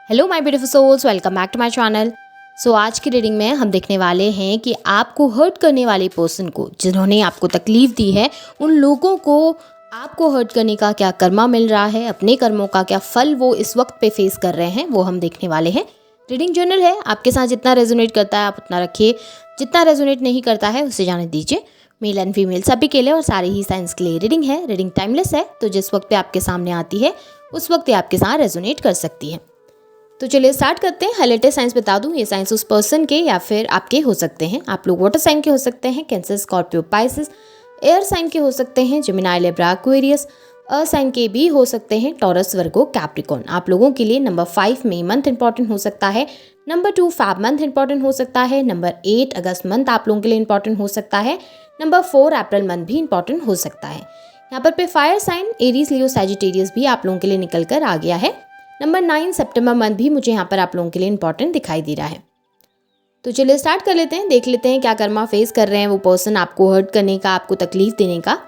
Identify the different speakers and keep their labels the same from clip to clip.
Speaker 1: Hello my beautiful souls, welcome back to my channel. आज की reading में हम देखने वाले हैं कि आपको हर्ट करने वाले पर्सन को, जिन्होंने आपको तकलीफ़ दी है, उन लोगों को आपको हर्ट करने का क्या कर्मा मिल रहा है, अपने कर्मों का क्या फल वो इस वक्त पे फेस कर रहे हैं, वो हम देखने वाले हैं। रीडिंग जनरल है, आपके साथ जितना रेजोनेट करता है आप उतना रखिए, जितना रेजोनेट नहीं करता है उसे जाने दीजिए। मेल एंड फीमेल सभी के लिए और सारे ही साइंस के लिए रीडिंग है। रीडिंग टाइमलेस है, तो जिस वक्त पे आपके सामने आती है उस वक्त ये आपके साथ रेजोनेट कर सकती है। तो चलिए स्टार्ट करते हैं। हाईलाइटेड साइंस बता दूं, ये साइंस उस पर्सन के या फिर आपके हो सकते हैं। आप लोग वाटर साइन के हो सकते हैं, Cancer, Scorpio, Pisces. Air sign के हो सकते हैं, Gemini, Libra, Aquarius. Earth sign के भी हो सकते हैं, टॉरस, वर्गो, कैप्रिकॉर्न। आप लोगों के लिए नंबर 5 मई मंथ इंपॉर्टेंट हो सकता है। नंबर 2 फैब मंथ इंपॉर्टेंट हो सकता है। नंबर 8 अगस्त मंथ आप लोगों के लिए इंपॉर्टेंट हो सकता है। नंबर 4 अप्रैल मंथ भी इंपॉर्टेंट हो सकता है। यहाँ पर फायर साइन एरीज, लियो, सैजिटेरियस भी आप लोगों के लिए निकल कर आ गया है। नंबर 9 सितंबर मंथ भी मुझे यहाँ पर आप लोगों के लिए इंपॉर्टेंट दिखाई दे रहा है। तो चलिए स्टार्ट कर लेते हैं, देख लेते हैं क्या कर्मा फेस कर रहे हैं वो पर्सन आपको हर्ट करने का, आपको तकलीफ देने का।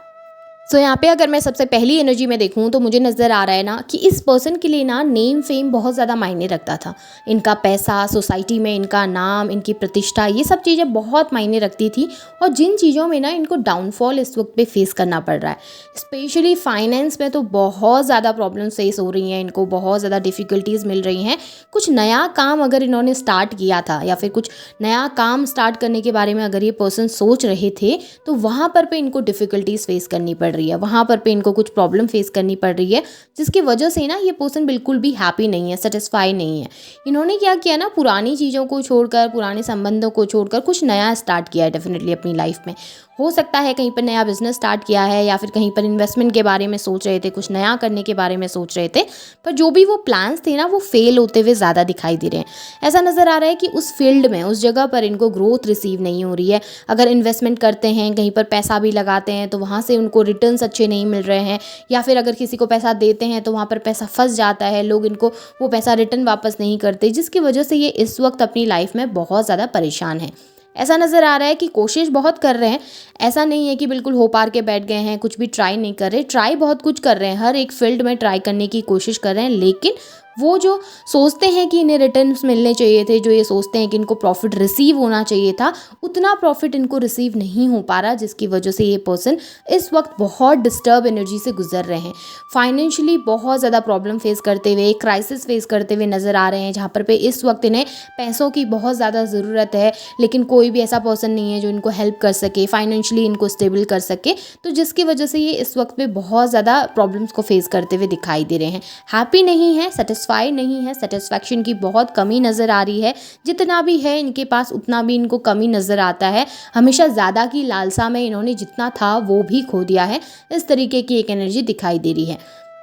Speaker 1: यहाँ पे अगर मैं सबसे पहली एनर्जी में देखूँ तो मुझे नज़र आ रहा है ना कि इस पर्सन के लिए ना नेम फेम बहुत ज़्यादा मायने रखता था। इनका पैसा, सोसाइटी में इनका नाम, इनकी प्रतिष्ठा, ये सब चीज़ें बहुत मायने रखती थी। और जिन चीज़ों में ना इनको डाउनफॉल इस वक्त पे फेस करना पड़ रहा है, स्पेशली फाइनेंस में तो बहुत ज़्यादा प्रॉब्लम्स फेस हो रही हैं, इनको बहुत ज़्यादा डिफ़िकल्टीज़ मिल रही हैं। कुछ नया काम अगर इन्होंने स्टार्ट किया था या फिर कुछ नया काम स्टार्ट करने के बारे में अगर ये पर्सन सोच रहे थे, तो वहाँ पर इनको डिफ़िकल्टीज़ फेस करनी पड़ रही है, वहाँ पर इनको कुछ प्रॉब्लम फेस करनी पड़ रही है, जिसकी वजह से ना ये पर्सन बिल्कुल भी हैप्पी नहीं है, सेटिस्फाई नहीं है। इन्होंने क्या किया ना, पुरानी चीज़ों को छोड़कर, पुराने संबंधों को छोड़कर कुछ नया स्टार्ट किया है डेफिनेटली अपनी लाइफ में। हो सकता है कहीं पर नया बिजनेस स्टार्ट किया है या फिर कहीं पर इन्वेस्टमेंट के बारे में सोच रहे थे, कुछ नया करने के बारे में सोच रहे थे, पर जो भी वो प्लान्स थे ना वो फेल होते हुए ज़्यादा दिखाई दे रहे हैं। ऐसा नज़र आ रहा है कि उस फील्ड में, उस जगह पर इनको ग्रोथ रिसीव नहीं हो रही है। अगर इन्वेस्टमेंट करते हैं, कहीं पर पैसा भी लगाते हैं, तो वहाँ से उनको रिटर्न्स अच्छे नहीं मिल रहे हैं, या फिर अगर किसी को पैसा देते हैं तो वहाँ पर पैसा फंस जाता है, लोग इनको वो पैसा रिटर्न वापस नहीं करते, जिसकी वजह से ये इस वक्त अपनी लाइफ में बहुत ज़्यादा परेशान है। ऐसा नज़र आ रहा है कि कोशिश बहुत कर रहे हैं, ऐसा नहीं है कि बिल्कुल हो पार के बैठ गए हैं, कुछ भी ट्राई नहीं कर रहे, ट्राई बहुत कुछ कर रहे हैं, हर एक फील्ड में ट्राई करने की कोशिश कर रहे हैं, लेकिन वो जो सोचते हैं कि इन्हें रिटर्न्स मिलने चाहिए थे, जो ये सोचते हैं कि इनको प्रॉफिट रिसीव होना चाहिए था, उतना प्रॉफिट इनको रिसीव नहीं हो पा रहा, जिसकी वजह से ये पर्सन इस वक्त बहुत डिस्टर्ब एनर्जी से गुजर रहे हैं। फाइनेंशियली बहुत ज़्यादा प्रॉब्लम फेस करते हुए, क्राइसिस फेस करते हुए नज़र आ रहे हैं, जहाँ पर इस वक्त इन्हें पैसों की बहुत ज़्यादा ज़रूरत है, लेकिन कोई भी ऐसा पर्सन नहीं है जो इनको हेल्प कर सके, फाइनेंशियली इनको स्टेबल कर सके, तो जिसकी वजह से ये इस वक्त पे बहुत ज़्यादा प्रॉब्लम्स को फेस करते हुए दिखाई दे रहे हैं। हैप्पी नहीं है, सेटिस्फाई नहीं है, सेटिस्फैक्शन की बहुत कमी नज़र आ रही है। जितना भी है इनके पास उतना भी इनको कमी नज़र आता है। हमेशा ज़्यादा की लालसा में इन्होंने जितना था वो भी खो दिया है, इस तरीके की एक एनर्जी दिखाई दे रही है।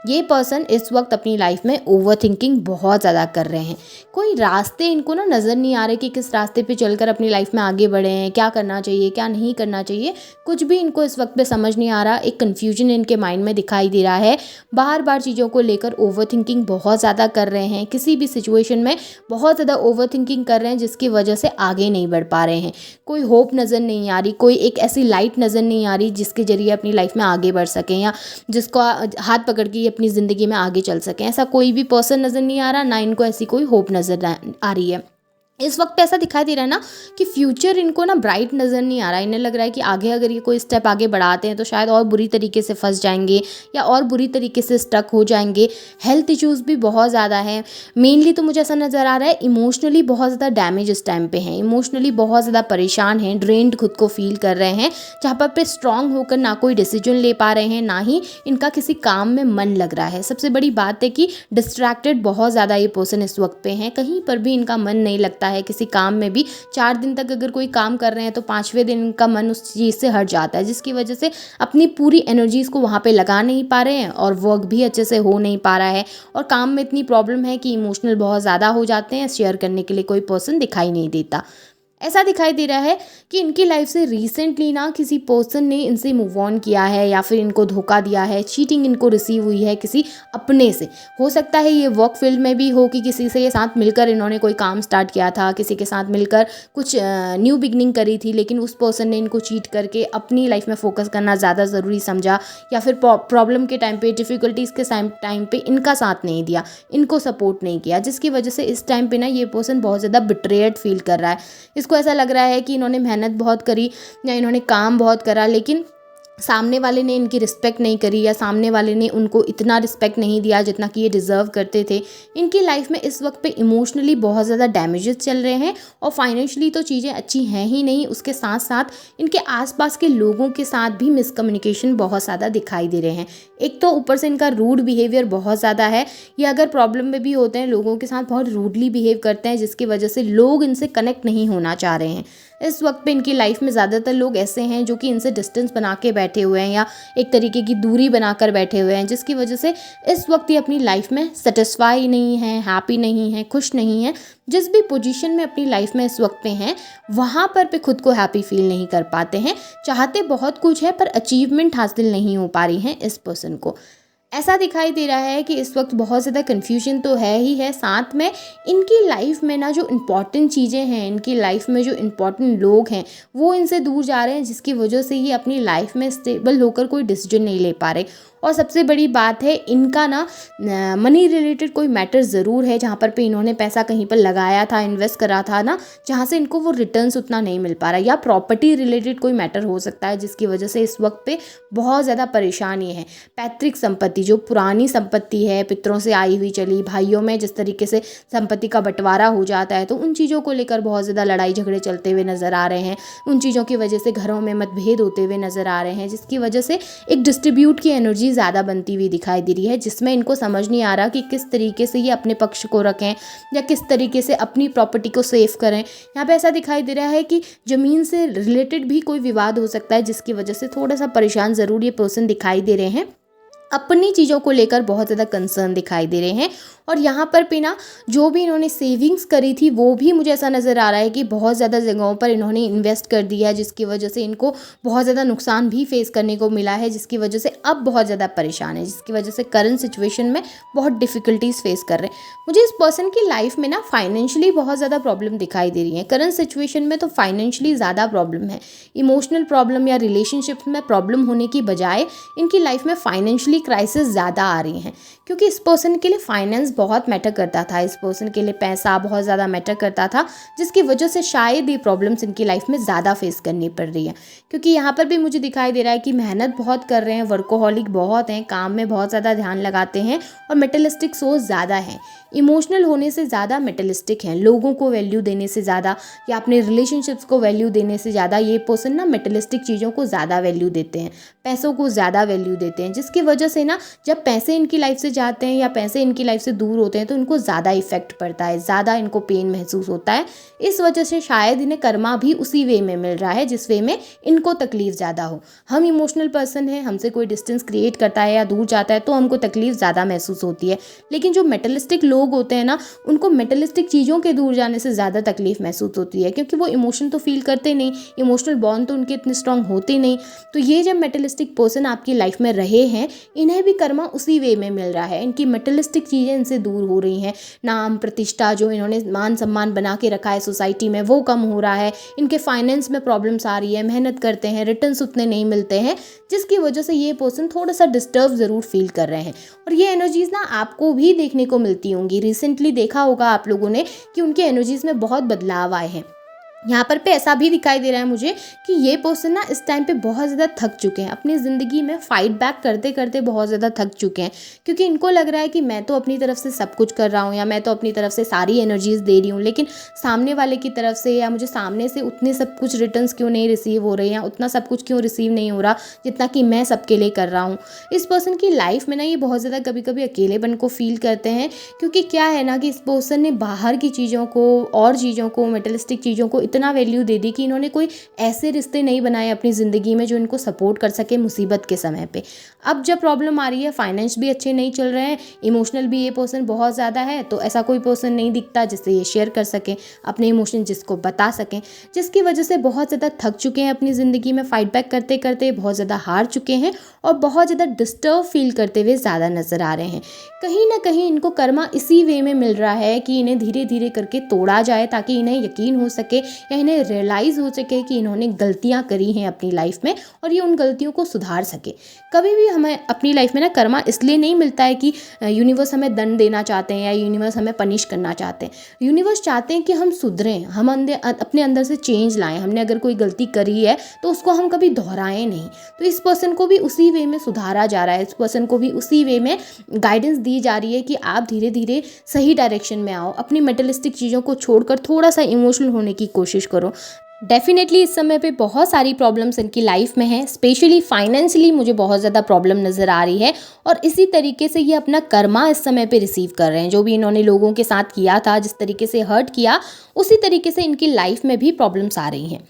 Speaker 1: ये पर्सन इस वक्त अपनी लाइफ में ओवर थिंकिंग बहुत ज़्यादा कर रहे हैं। कोई रास्ते इनको ना नज़र नहीं आ रहे कि किस रास्ते पे चलकर अपनी लाइफ में आगे बढ़े हैं, क्या करना चाहिए, क्या नहीं करना चाहिए, कुछ भी इनको इस वक्त पे समझ नहीं आ रहा। एक कन्फ्यूजन इनके माइंड में दिखाई दे रहा है, बार बार चीज़ों को लेकर ओवर थिंकिंग बहुत ज़्यादा कर रहे हैं, किसी भी सिचुएशन में बहुत ज़्यादा ओवर थिंकिंग कर रहे हैं, जिसकी वजह से आगे नहीं बढ़ पा रहे हैं। कोई होप नज़र नहीं आ रही, कोई एक ऐसी लाइट नज़र नहीं आ रही जिसके ज़रिए अपनी लाइफ में आगे बढ़ सकें, या जिसको हाथ पकड़ के अपनी ज़िंदगी में आगे चल सकें। ऐसा कोई भी पर्सन नज़र नहीं आ रहा, ना इनको ऐसी कोई होप नज़र आ रही है। इस वक्त ऐसा दिखाई दे रहा है ना कि फ्यूचर इनको ना ब्राइट नज़र नहीं आ रहा है। इन्हें लग रहा है कि आगे अगर ये कोई स्टेप आगे बढ़ाते हैं तो शायद और बुरी तरीके से फंस जाएंगे या और बुरी तरीके से स्टक हो जाएंगे। हेल्थ इश्यूज़ भी बहुत ज़्यादा हैं। मेनली तो मुझे ऐसा नज़र आ रहा है इमोशनली बहुत ज़्यादा डैमेज इस टाइम पे हैं, इमोशनली बहुत ज़्यादा परेशान हैं, ड्रेन्ड खुद को फील कर रहे हैं, जहाँ पर स्ट्रांग होकर ना कोई डिसीजन ले पा रहे हैं, ना ही इनका किसी काम में मन लग रहा है। सबसे बड़ी बात है कि डिस्ट्रैक्टेड बहुत ज़्यादा ये पर्सन इस वक्त पे हैं, कहीं पर भी इनका मन नहीं लगता है किसी काम में भी। 4 दिन तक अगर कोई काम कर रहे हैं तो 5वें दिन इनका मन उस चीज़ से हट जाता है, जिसकी वजह से अपनी पूरी एनर्जीज़ को वहाँ पे लगा नहीं पा रहे हैं और वर्क भी अच्छे से हो नहीं पा रहा है। और काम में इतनी प्रॉब्लम है कि इमोशनल बहुत ज़्यादा हो जाते हैं, शेयर करने के लिए कोई पर्सन दिखाई नहीं देता। ऐसा दिखाई दे रहा है कि इनकी लाइफ से रिसेंटली ना किसी पर्सन ने इनसे मूव ऑन किया है या फिर इनको धोखा दिया है, चीटिंग इनको रिसीव हुई है किसी अपने से। हो सकता है ये वर्क फील्ड में भी हो कि किसी से साथ मिलकर इन्होंने कोई काम स्टार्ट किया था, किसी के साथ मिलकर कुछ न्यू बिगनिंग करी थी, लेकिन उस पर्सन ने इनको चीट करके अपनी लाइफ में फोकस करना ज़्यादा ज़रूरी समझा, या फिर प्रॉब्लम के टाइम पे, डिफ़िकल्टीज़ के टाइम पे इनका साथ नहीं दिया, इनको सपोर्ट नहीं किया, जिसकी वजह से इस टाइम पे ना ये पर्सन बहुत ज़्यादा बिट्रेड फील कर रहा है। इसको ऐसा लग रहा है कि इन्होंने मेहनत बहुत करी या इन्होंने काम बहुत करा, लेकिन सामने वाले ने इनकी रिस्पेक्ट नहीं करी या सामने वाले ने उनको इतना रिस्पेक्ट नहीं दिया जितना कि ये डिज़र्व करते थे। इनकी लाइफ में इस वक्त पे इमोशनली बहुत ज़्यादा डैमेजेस चल रहे हैं और फाइनेंशियली तो चीज़ें अच्छी हैं ही नहीं, उसके साथ साथ इनके आसपास के लोगों के साथ भी मिसकम्युनिकेशन बहुत ज़्यादा दिखाई दे रहे हैं। एक तो ऊपर से इनका रूड बिहेवियर बहुत ज़्यादा है, ये अगर प्रॉब्लम में भी होते हैं लोगों के साथ बहुत रूडली बिहेव करते हैं, जिसकी वजह से लोग इनसे कनेक्ट नहीं होना चाह रहे हैं। इस वक्त पे इनकी लाइफ में ज़्यादातर लोग ऐसे हैं जो कि इनसे डिस्टेंस बना के बैठे हुए हैं या एक तरीके की दूरी बनाकर बैठे हुए हैं, जिसकी वजह से इस वक्त ये अपनी लाइफ में सेटिस्फाई नहीं है, हैप्पी नहीं है, खुश नहीं है। जिस भी पोजीशन में अपनी लाइफ में इस वक्त पे हैं वहाँ पर खुद को हैप्पी फील नहीं कर पाते हैं। चाहते बहुत कुछ है पर अचीवमेंट हासिल नहीं हो पा रही हैं इस पर्सन को। ऐसा दिखाई दे रहा है कि इस वक्त बहुत ज़्यादा कन्फ्यूजन तो है ही है, साथ में इनकी लाइफ में ना जो इम्पॉर्टेंट चीज़ें हैं, इनकी लाइफ में जो इम्पॉर्टेंट लोग हैं वो इनसे दूर जा रहे हैं, जिसकी वजह से ये अपनी लाइफ में स्टेबल होकर कोई डिसीजन नहीं ले पा रहे। और सबसे बड़ी बात है इनका ना मनी रिलेटेड कोई मैटर ज़रूर है, जहाँ पर इन्होंने पैसा कहीं पर लगाया था, इन्वेस्ट करा था ना, जहाँ से इनको वो रिटर्न्स उतना नहीं मिल पा रहा, या प्रॉपर्टी रिलेटेड कोई मैटर हो सकता है जिसकी वजह से इस वक्त पे बहुत ज़्यादा परेशानी है। पैतृक संपत्ति, जो पुरानी संपत्ति है, पितरों से आई हुई चली, भाइयों में जिस तरीके से संपत्ति का बंटवारा हो जाता है, तो उन चीज़ों को लेकर बहुत ज़्यादा लड़ाई झगड़े चलते हुए नज़र आ रहे हैं। उन चीज़ों की वजह से घरों में मतभेद होते हुए नज़र आ रहे हैं, जिसकी वजह से एक डिस्ट्रीब्यूट की एनर्जी ज़्यादा बनती हुई दिखाई दे रही है, जिसमें इनको समझ नहीं आ रहा कि किस तरीके से ये अपने पक्ष को रखें या किस तरीके से अपनी प्रॉपर्टी को सेव करें। यहाँ पे ऐसा दिखाई दे रहा है कि ज़मीन से रिलेटेड भी कोई विवाद हो सकता है, जिसकी वजह से थोड़ा सा परेशान ज़रूर ये पर्सन दिखाई दे रहे हैं। अपनी चीज़ों को लेकर बहुत ज़्यादा कंसर्न दिखाई दे रहे हैं। और यहाँ पर ना जो भी इन्होंने सेविंग्स करी थी वो भी मुझे ऐसा नज़र आ रहा है कि बहुत ज़्यादा जगहों पर इन्होंने इन्वेस्ट कर दिया है, जिसकी वजह से इनको बहुत ज़्यादा नुकसान भी फेस करने को मिला है, जिसकी वजह से अब बहुत ज़्यादा परेशान है, जिसकी वजह से करंट सिचुएशन में बहुत डिफ़िकल्टीज फेस कर रहे हैं। मुझे इस पर्सन की लाइफ में ना फाइनेंशियली बहुत ज़्यादा प्रॉब्लम दिखाई दे रही है। करंट सिचुएशन में तो फाइनेंशियली ज़्यादा प्रॉब्लम है, इमोशनल प्रॉब्लम या रिलेशनशिप में प्रॉब्लम होने की बजाय इनकी लाइफ में फाइनेंशियली क्राइसिस ज़्यादा आ रही हैं, क्योंकि इस पर्सन के लिए फाइनेंस बहुत मैटर करता था, इस पर्सन के लिए पैसा बहुत ज़्यादा मैटर करता था, जिसकी वजह से शायद ये प्रॉब्लम्स इनकी लाइफ में ज़्यादा फेस करनी पड़ रही है। क्योंकि यहाँ पर भी मुझे दिखाई दे रहा है कि मेहनत बहुत कर रहे हैं, वर्कोहॉलिक बहुत हैं, काम में बहुत ज़्यादा ध्यान लगाते हैं और मेटलिस्टिक सोच ज़्यादा है। इमोशनल होने से ज़्यादा मेटलिस्टिक हैं, लोगों को वैल्यू देने से ज़्यादा या अपने रिलेशनशिप्स को वैल्यू देने से ज़्यादा ये पर्सन ना मेटलिस्टिक चीज़ों को ज़्यादा वैल्यू देते हैं, पैसों को ज़्यादा वैल्यू देते हैं, जिसकी वजह से ना जब पैसे इनकी लाइफ से जाते हैं या पैसे इनकी लाइफ से दूर होते हैं तो इनको ज़्यादा इफेक्ट पड़ता है, ज़्यादा इनको पेन महसूस होता है। इस वजह से शायद इन्हें कर्मा भी उसी वे में मिल रहा है जिस वे में इनको तकलीफ ज़्यादा हो। हम इमोशनल पर्सन हैं, हमसे कोई डिस्टेंस क्रिएट करता है या दूर जाता है तो हमको तकलीफ ज़्यादा महसूस होती है, लेकिन जो मेटलिस्टिक लोग होते हैं ना उनको मेटलिस्टिक चीज़ों के दूर जाने से ज़्यादा तकलीफ महसूस होती है, क्योंकि वो इमोशन तो फील करते नहीं, इमोशनल बॉन्ड तो उनके इतने स्ट्रांग होते नहीं। तो ये जब मेटलिस्टिक पर्सन आपकी लाइफ में रहे हैं, इन्हें भी कर्मा उसी वे में मिल रहा है, इनकी मेटलिस्टिक चीज़ें इनसे दूर हो रही हैं। नाम प्रतिष्ठा, जो इन्होंने मान सम्मान बना के रखा है सोसाइटी में, वो कम हो रहा है। इनके फाइनेंस में प्रॉब्लम्स आ रही है, मेहनत करते हैं, रिटर्न्स उतने नहीं मिलते हैं, जिसकी वजह से ये पर्सन थोड़ा सा डिस्टर्ब ज़रूर फील कर रहे हैं। और ये एनर्जीज़ ना आपको भी देखने को मिलती होंगी, रिसेंटली देखा होगा आप लोगों ने कि उनके एनर्जीज़ में बहुत बदलाव आए हैं। यहाँ पर ऐसा भी दिखाई दे रहा है मुझे कि ये पर्सन ना इस टाइम पे बहुत ज़्यादा थक चुके हैं, अपनी ज़िंदगी में फाइट बैक करते करते बहुत ज़्यादा थक चुके हैं, क्योंकि इनको लग रहा है कि मैं तो अपनी तरफ से सब कुछ कर रहा हूँ या मैं तो अपनी तरफ से सारी एनर्जीज़ दे रही हूँ, लेकिन सामने वाले की तरफ से या मुझे सामने से उतने सब कुछ रिटर्न्स क्यों नहीं रिसीव हो रहे हैं, उतना सब कुछ क्यों रिसीव नहीं हो रहा जितना कि मैं सबके लिए कर रहा हूँ। इस पर्सन की लाइफ में ना ये बहुत ज़्यादा कभी कभी अकेलेपन को फील करते हैं, क्योंकि क्या है ना कि इस पर्सन ने बाहर की चीज़ों को और चीज़ों को, मेटलिस्टिक चीज़ों को इतना वैल्यू दे दी कि इन्होंने कोई ऐसे रिश्ते नहीं बनाए अपनी ज़िंदगी में जो इनको सपोर्ट कर सके मुसीबत के समय पे। अब जब प्रॉब्लम आ रही है, फाइनेंस भी अच्छे नहीं चल रहे हैं, इमोशनल भी ये पर्सन बहुत ज़्यादा है, तो ऐसा कोई पर्सन नहीं दिखता जिससे ये शेयर कर सकें अपने इमोशन, जिसको बता सकें, जिसकी वजह से बहुत ज़्यादा थक चुके हैं अपनी ज़िंदगी में, फाइट बैक करते करते बहुत ज़्यादा हार चुके हैं और बहुत ज़्यादा डिस्टर्ब फील करते हुए ज़्यादा नज़र आ रहे हैं। कहीं ना कहीं इनको कर्मा इसी वे में मिल रहा है कि इन्हें धीरे धीरे करके तोड़ा जाए, ताकि इन्हें यकीन हो सके या इन्हें रियलाइज़ हो सके कि इन्होंने गलतियाँ करी हैं अपनी लाइफ में और ये उन गलतियों को सुधार सके। कभी भी हमें अपनी लाइफ में ना कर्मा इसलिए नहीं मिलता है कि यूनिवर्स हमें दंड देना चाहते हैं या यूनिवर्स हमें पनिश करना चाहते हैं। यूनिवर्स चाहते हैं कि हम सुधरें, हम अपने अंदर से चेंज लाएं। हमने अगर कोई गलती करी है तो उसको हम कभी दोहराएं नहीं। तो इस पर्सन को भी उसी वे में सुधारा जा रहा है, इस पर्सन को भी उसी वे में गाइडेंस दी जा रही है कि आप धीरे धीरे सही डायरेक्शन में आओ, अपनी मेटलिस्टिक चीज़ों को छोड़कर थोड़ा सा इमोशनल होने की कोशिश करो। डेफिनेटली इस समय पे बहुत सारी प्रॉब्लम्स इनकी लाइफ में हैं, स्पेशली फाइनेंशियली मुझे बहुत ज़्यादा प्रॉब्लम नज़र आ रही है और इसी तरीके से ये अपना कर्मा इस समय पे रिसीव कर रहे हैं। जो भी इन्होंने लोगों के साथ किया था, जिस तरीके से हर्ट किया, उसी तरीके से इनकी लाइफ में भी प्रॉब्लम्स आ रही हैं।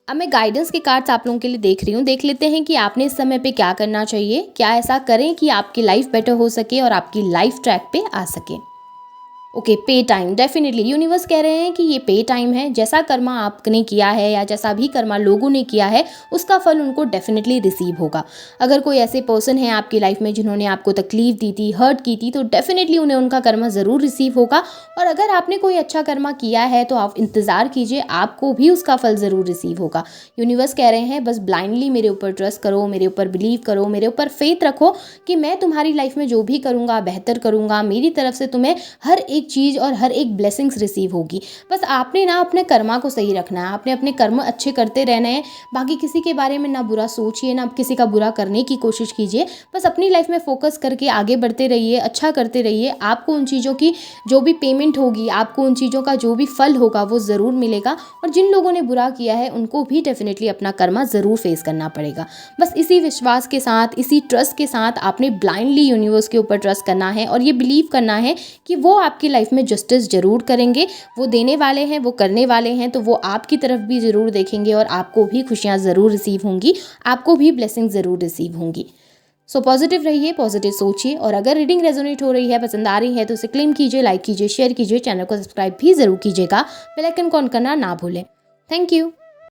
Speaker 1: अब मैं गाइडेंस के कार्ड्स आप लोगों के लिए देख रही हूँ। देख लेते हैं कि आपने इस समय पे क्या करना चाहिए, क्या ऐसा करें कि आपकी लाइफ बेटर हो सके और आपकी लाइफ ट्रैक पे आ सके। ओके, पे टाइम। डेफिनेटली यूनिवर्स कह रहे हैं कि ये पे टाइम है। जैसा कर्मा आपने किया है या जैसा भी कर्मा लोगों ने किया है, उसका फल उनको डेफिनेटली रिसीव होगा। अगर कोई ऐसे पर्सन है आपकी लाइफ में जिन्होंने आपको तकलीफ दी थी, हर्ट की थी, तो डेफिनेटली उन्हें उनका कर्मा ज़रूर रिसीव होगा। और अगर आपने कोई अच्छा कर्मा किया है तो आप इंतज़ार कीजिए, आपको भी उसका फल ज़रूर रिसीव होगा। यूनिवर्स कह रहे हैं बस ब्लाइंडली मेरे ऊपर ट्रस्ट करो, मेरे ऊपर बिलीव करो, मेरे ऊपर फेथ रखो कि मैं तुम्हारी लाइफ में जो भी करूँगा बेहतर करूँगा। मेरी तरफ से तुम्हें हर एक चीज़ और हर एक ब्लेसिंग्स रिसीव होगी। बस आपने ना अपने कर्मा को सही रखना है, आपने अपने कर्म अच्छे करते रहना है। बाकी किसी के बारे में ना बुरा सोचिए, ना किसी का बुरा करने की कोशिश कीजिए। बस अपनी लाइफ में फोकस करके आगे बढ़ते रहिए, अच्छा करते रहिए। आपको उन चीज़ों की जो भी पेमेंट होगी, आपको उन चीज़ों का जो भी फल होगा वो ज़रूर मिलेगा। और जिन लोगों ने बुरा किया है उनको भी डेफिनेटली अपना कर्मा ज़रूर फेस करना पड़ेगा। बस इसी विश्वास के साथ, इसी ट्रस्ट के साथ आपने ब्लाइंडली यूनिवर्स के ऊपर ट्रस्ट करना है और ये बिलीव करना है कि वो आपकी लाइफ में जस्टिस ज़रूर करेंगे। वो देने वाले हैं, वो करने वाले हैं, तो वो आपकी तरफ भी ज़रूर देखेंगे और आपको भी खुशियाँ ज़रूर रिसीव होंगी, आपको भी ब्लेसिंग ज़रूर रिसीव होंगी। सो पॉजिटिव रहिए, पॉजिटिव सोचिए। और अगर रीडिंग रेजोनेट हो रही है, पसंद आ रही है, तो इसे क्लेम कीजिए, लाइक कीजिए, शेयर कीजिए, चैनल को सब्सक्राइब भी ज़रूर कीजिएगा। बेल आइकन को ऑन करना ना भूलें। Thank you.